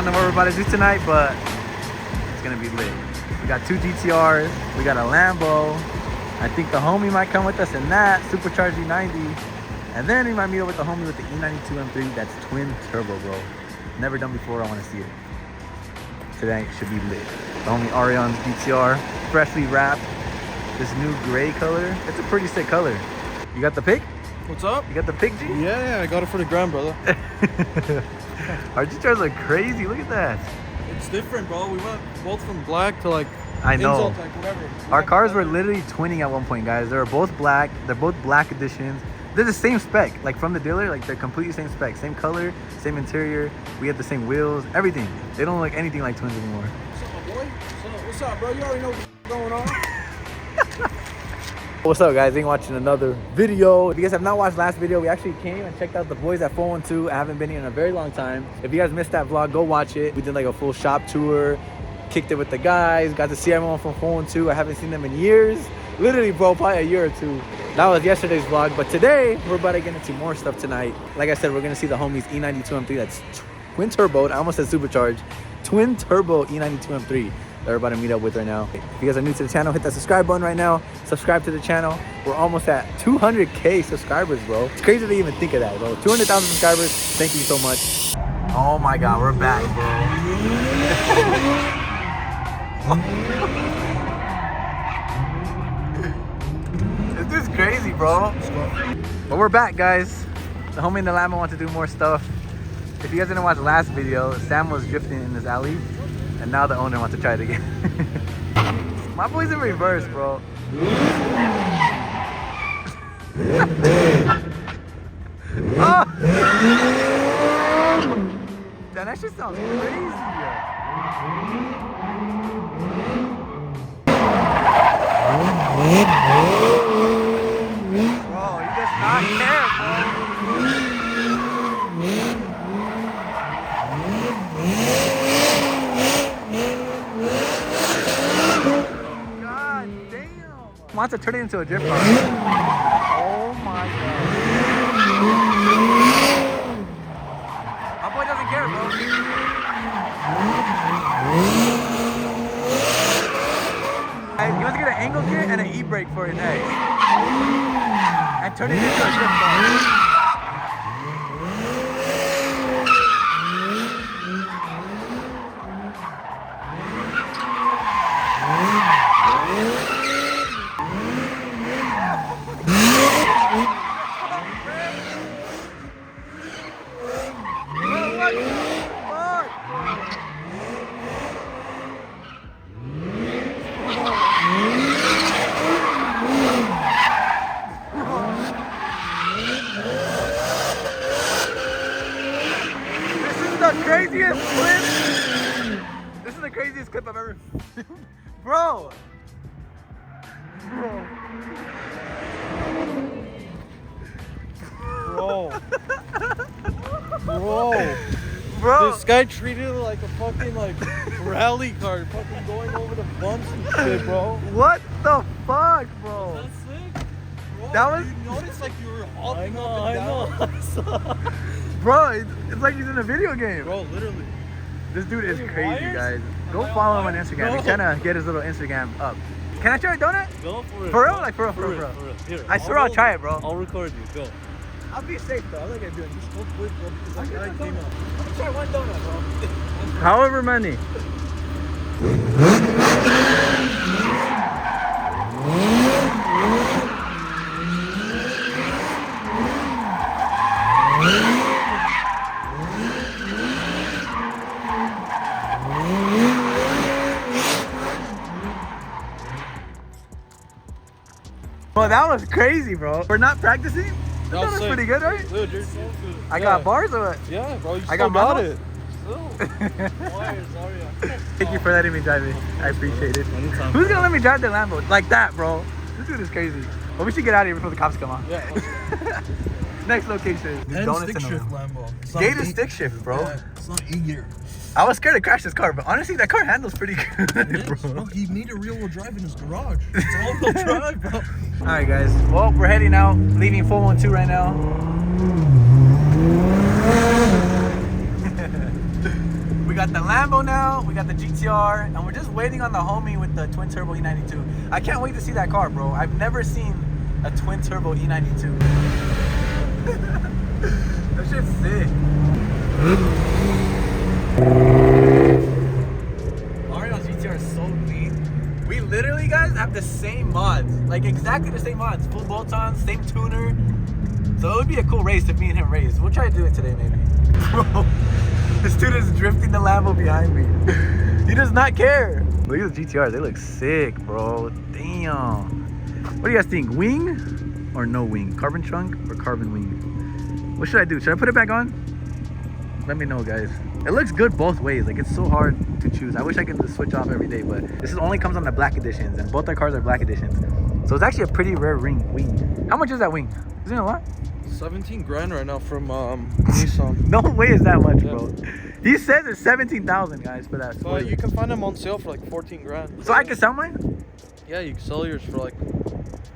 don't know what we're about to do tonight, but it's gonna be lit. We got 2 GTRs, we got a Lambo. I think the homie might come with us in that supercharged E90, and then we might meet up with the homie with the E92 M3 that's twin turbo, bro. Never done before. I want to see it. Today should be lit. The homie Arion's GTR, freshly wrapped. This new gray color. It's a pretty sick color. You got the pick? What's up? You got the pick, G? Yeah, I got it for the gram, brother. Our GTRs look crazy. Look at that. It's different, bro. We went both from black to like I know. Insultech, whatever. Our cars were literally twinning at one point, guys. They were both black. They're both black editions. They're the same spec, like from the dealer. Like they're completely same spec, same color, same interior. We have the same wheels, everything. They don't look anything like twins anymore. What's up, my boy? What's up, bro? You already know what's going on. What's up, guys? Ain't watching another video. If you guys have not watched last video, we actually came and checked out the boys at 412. I haven't been here in a very long time. If you guys missed that vlog, go watch it. We did like a full shop tour, kicked it with the guys, got to see everyone from 412. I haven't seen them in years. Literally, bro, probably a year or two. That was yesterday's vlog, but today we're about to get into more stuff tonight. Like I said, we're gonna see the homies E92 M3 that's twin turboed. I almost said supercharged. Twin turbo E92 M3 that we're about to meet up with right now. If you guys are new to the channel, hit that subscribe button right now. Subscribe to the channel. We're almost at 200K subscribers, bro. It's crazy to even think of that, bro. 200,000 subscribers. Thank you so much. Oh my God, we're back, bro. This is crazy, bro. But we're back, guys. The homie and the Lambo want to do more stuff. If you guys didn't watch the last video, Sam was drifting in this alley, and now the owner wants to try it again. My boy's in reverse, bro. Oh! Damn, that shit sounds crazy. Bro, he does not care, bro. God damn. Wants to turn it into a drift car. Oh my God. My boy doesn't care, bro. He wants to get an angle kit and an e-brake for his egg. And turn it into a drift car. Craziest clip. This is the craziest clip I've ever filmed. Bro. Bro. This guy treated it like a fucking like rally car, fucking going over the bumps and shit, bro. What the fuck, bro? Was that sick? Bro, That was. you noticed like you were hopping up and down. I know. Bro, it's like he's in a video game. Bro, literally. This dude is crazy, wires? guys. Go follow him on Instagram. He's trying to get his little Instagram up. Can I try a donut? Go for it. For real? Bro. Like for real, For real. Here, I swear I'll try it, bro. I'll record you. Go. I'll be safe though. I like it doing. Just go quick, bro. Because that guy came out. Let me try one donut, bro. However many. Well, that was crazy, bro. We're not practicing? That was pretty good, right? Dude, you're so good. I got bars or what? Yeah, bro. You I got it. Thank you for letting me drive it. I appreciate it. Anytime. Who's gonna let me drive the Lambo like that, bro? This dude is crazy. Well, we should get out of here before the cops come on. Yeah. Next location. Stick shift Lambo. Gated stick shift, bro. Yeah, it's not E-gear. I was scared to crash this car, but honestly, that car handles pretty good, bro. Bro, he made a rear-wheel drive in his garage. It's all-wheel drive, bro. All right, guys. Well, we're heading out, leaving 412 right now. We got the Lambo now, we got the GTR, and we're just waiting on the homie with the twin turbo E92. I can't wait to see that car, bro. I've never seen a twin turbo E92. That shit's sick. Mario's GTR is so clean. We literally, guys, have the same mods. Like, exactly the same mods. Full bolt-ons, same tuner. So it would be a cool race if me and him race. We'll try to do it today, maybe. Bro, this dude is drifting the Lambo behind me. He does not care. Look at the GTRs. They look sick, bro. Damn. What do you guys think? Wing or no wing? Carbon trunk or carbon wing? What should I do? Should I put it back on? Let me know, guys. It looks good both ways. Like, it's so hard to choose. I wish I could just switch off every day, but this only comes on the black editions, and both our cars are black editions. So it's actually a pretty rare wing. How much is that wing? Isn't it a lot? 17 grand right now from Nissan. No way is that much, bro. He says it's 17,000, guys, for that. But you can find them on sale for like 14 grand. So I can sell mine? Yeah, you can sell yours for like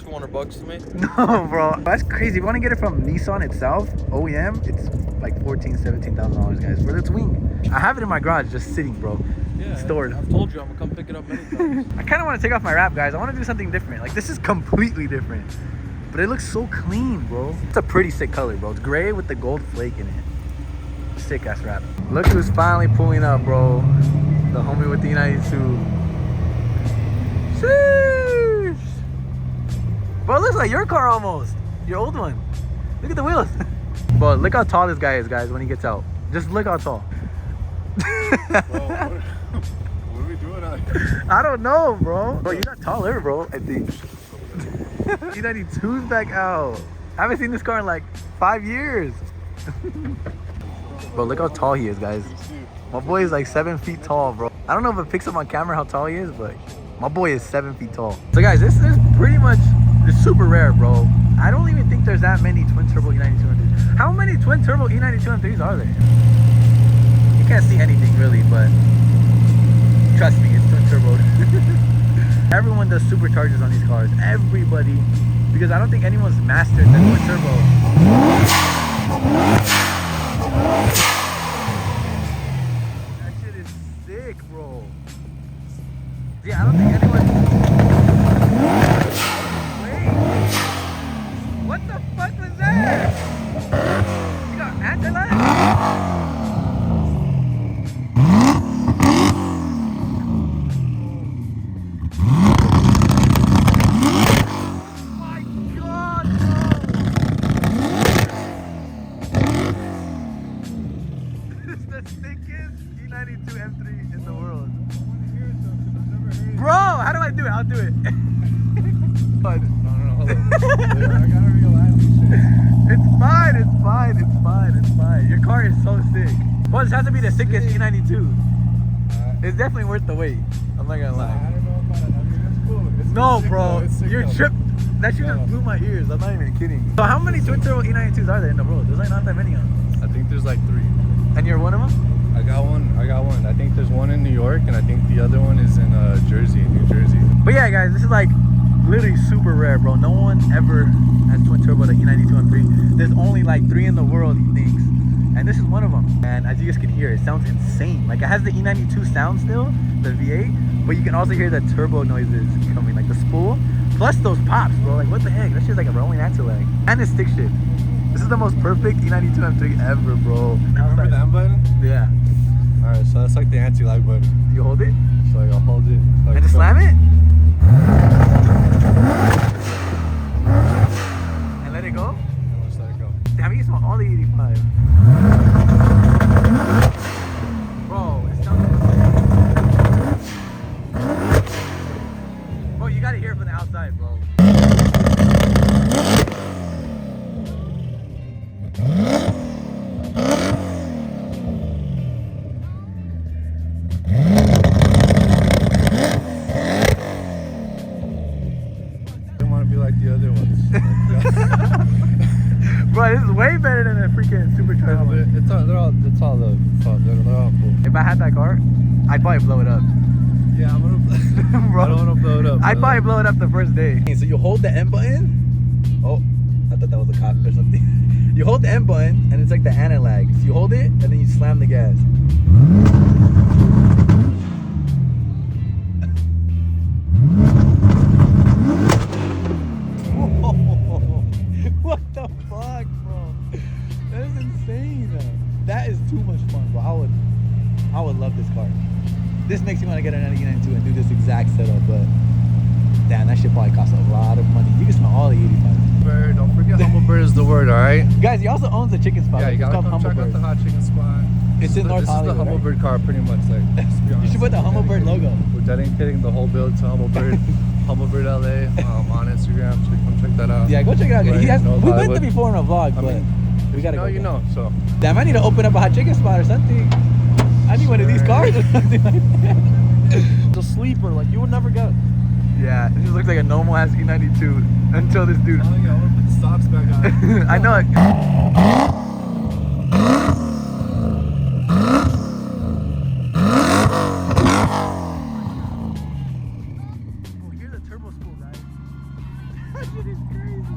$200 to me. No, bro. That's crazy. If you want to get it from Nissan itself, OEM, it's like $17,000 guys, for this wing. I have it in my garage just sitting, bro. Yeah, stored. I've told you I'm gonna come pick it up many times. I kind of want to take off my wrap, guys. I want to do something different. Like, this is completely different, but it looks so clean, bro. It's a pretty sick color, bro. It's gray with the gold flake in it. Sick ass wrap. Look who's finally pulling up, bro. The homie with the E92. Sheesh. Bro, it looks like your car almost. Your old one. Look at the wheels. Bro, look how tall this guy is, guys, when he gets out. Just look how tall. Bro, what are we doing out here? I don't know, bro. Bro, you got taller, bro, I think. E92's back out. I haven't seen this car in like 5 years. Bro, look how tall he is, guys. My boy is like 7 feet tall, bro. I don't know if it picks up on camera how tall he is, but my boy is 7 feet tall. So guys, this is pretty much, it's super rare, bro. I don't even think there's that many twin turbo E92 M3s. How many twin turbo E92 M3s are there? You can't see anything really, but trust me, it's twin turbo. Everyone does superchargers on these cars. Everybody. Because I don't think anyone's mastered the twin turbo. That shit is sick, bro. Yeah, I don't think anyone... Wait. What the fuck was that? You got anti-lag? I'll do it. No. I gotta realize this shit. It's fine. Your car is so sick. Well, this has to be the sickest E92. It's definitely worth the wait. I'm not gonna lie. I don't know about it. I mean, it's cool. No, bro. You're tripped. That shit just blew my ears. I'm not even kidding. So how many twin turbo E92s are there in the world? There's like not that many of them. I think there's like 3. And you're one of them? I got one. I think there's one in New York, and I think the other one is in New Jersey. But yeah, guys, this is like literally super rare, bro. No one ever has twin turbo the E92 M3. There's only like 3 in the world, he thinks. And this is one of them. And as you guys can hear, it sounds insane. Like, it has the E92 sound still, the V8, but you can also hear the turbo noises coming, like the spool, plus those pops, bro. Like, what the heck? That shit's like a rolling anti-lag. And it's stick shift. This is the most perfect E92 M3 ever, bro. Remember that button? Yeah. Alright, so that's like the anti-lag button. You hold it? So I'll hold it. Like And just so. slam it? And let it go? And let's let it go. Damn, you smell all the 85. Bro, it sounds insane. Bro, you gotta hear it from the outside, bro. Bro, this is way better than a freaking supercharged one. They're all cool. If I had that car, I'd probably blow it up. Yeah, I'm gonna. Bro, I don't want to blow it up. I'd probably blow it up the first day. So you hold the M button. Oh, I thought that was a cop or something. You hold the M button and it's like the anti-lag. So you hold it and then you slam the gas. What the fuck, bro? That is insane. That is too much fun, bro. I would love this car. This makes me want to get an E92 and do this exact setup, but damn, that shit probably costs a lot of money. You can smell all the 85. Bird, don't forget Humble Bird is the word, alright? Guys, he also owns a chicken spot. Yeah, you It's gotta called come check out the hot chicken spot. It's in North This Hollywood, is the Humble right? Bird car, pretty much. Like, let's be honest. You should put the Humble Bird logo. We're dedicating the whole build to Humble Bird. Humble Bird LA on Instagram. So come check that out. Yeah, go check it out. Right, He has, North we went Hollywood. there before in a vlog, I but mean, we gotta go. you know, so. Damn, I need to open up a hot chicken spot or something. I need one of these cars or something like that. It's a sleeper, like you would never get. Yeah, it just looks like a normal ass E92 until this dude. Oh yeah, I wanna put the stops back on. I know it. Oh, here's a turbo spool, guys. That shit is crazy.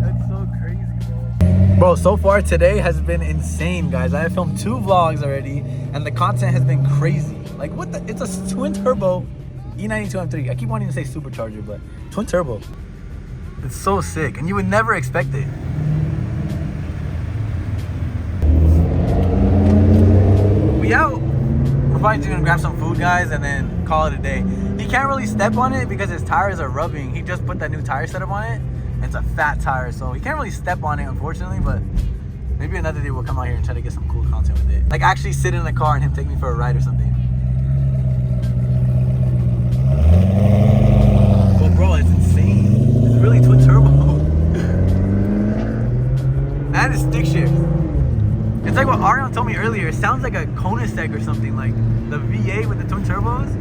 That's so crazy, bro. Bro, so far today has been insane, guys. I have filmed 2 vlogs already, and the content has been crazy. Like, what the? It's a twin turbo E92 M3. I keep wanting to say supercharger, but twin turbo. It's so sick, and you would never expect it. We out. We're probably just gonna grab some food, guys, and then call it a day. He can't really step on it because his tires are rubbing. He just put that new tire setup on it. It's a fat tire, so he can't really step on it, unfortunately, but maybe another day we'll come out here and try to get some cool content with it. Like actually sit in the car and him take me for a ride or something. But bro, it's insane. It's really twin turbo. And it's stick shift. It's like what Arion told me earlier. It sounds like a Koenigsegg or something, like the V8 with the twin turbos.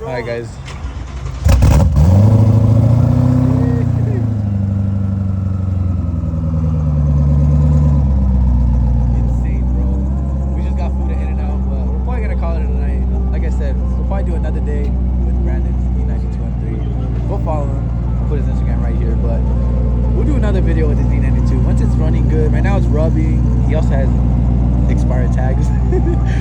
Alright guys. Insane, bro. We just got food at In-N-Out, but we're probably gonna call it a night. Like I said, we'll probably do another day with Brandon's E92 M3. Go follow him. I'll put his Instagram right here, but we'll do another video with his E92 once it's running good. Right now it's rubbing. He also has expired tags.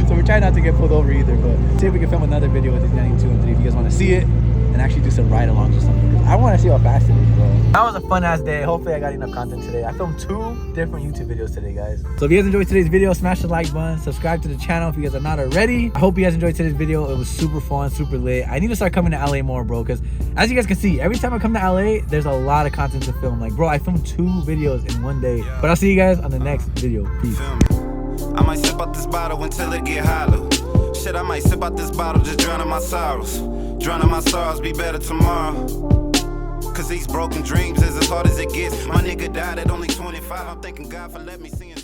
So we're trying not to get pulled over either, but see if we can film another video with his 92 and 3 if you guys want to see it and actually do some ride-alongs or something, because I want to see how fast it is, bro. That was a fun ass day. Hopefully I got enough content today. I filmed 2 different YouTube videos today, guys. So if you guys enjoyed today's video, smash the like button, subscribe to the channel if you guys are not already. I hope you guys enjoyed today's video. It was super fun, super lit. I need to start coming to LA more, bro, because as you guys can see, every time I come to LA, there's a lot of content to film. Like, bro, I filmed 2 videos in one day. But I'll see you guys on the next video. Peace. I might sip out this bottle until it get hollow. Shit, I might sip out this bottle, just drowning my sorrows. Drowning my sorrows, be better tomorrow. Cause these broken dreams is as hard as it gets. My nigga died at only 25. I'm thanking God for letting me see him.